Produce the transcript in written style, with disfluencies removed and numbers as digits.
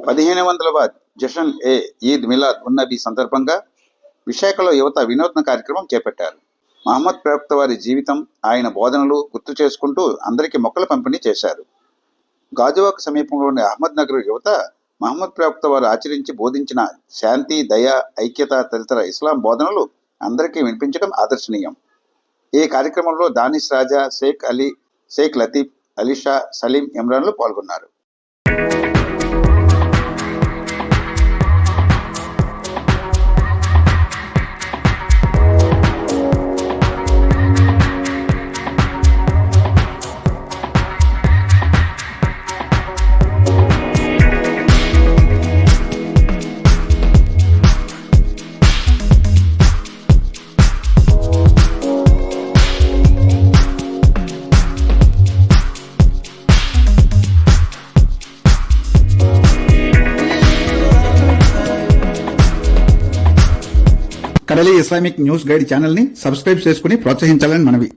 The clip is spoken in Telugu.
1500వ జషన్ ఈద్ మిలాద్ ఉన్నబీ సందర్భంగా విశాఖలో యువత వినూత్న కార్యక్రమం చేపట్టారు. మహమ్మద్ ప్రవక్త వారి జీవితం, ఆయన బోధనలు గుర్తు చేసుకుంటూ అందరికీ మొక్కల పంపిణీ చేశారు. గాజువాక్ సమీపంలోని అహ్మద్ నగర్ యువత మహమ్మద్ ప్రవక్త వారు ఆచరించి బోధించిన శాంతి, దయ, ఐక్యత తదితర ఇస్లాం బోధనలు అందరికీ వినిపించడం ఆదర్శనీయం. ఈ కార్యక్రమంలో దానిష్ రాజా, షేక్ అలీ, షేక్ లతీఫ్, అలీషా, సలీం, ఇమ్రాన్లు పాల్గొన్నారు. కడలి ఇస్లామిక్ న్యూస్ గైడ్ ఛానల్ ని సబ్స్క్రైబ్ చేసుకుని ప్రోత్సహించాలని మనవి.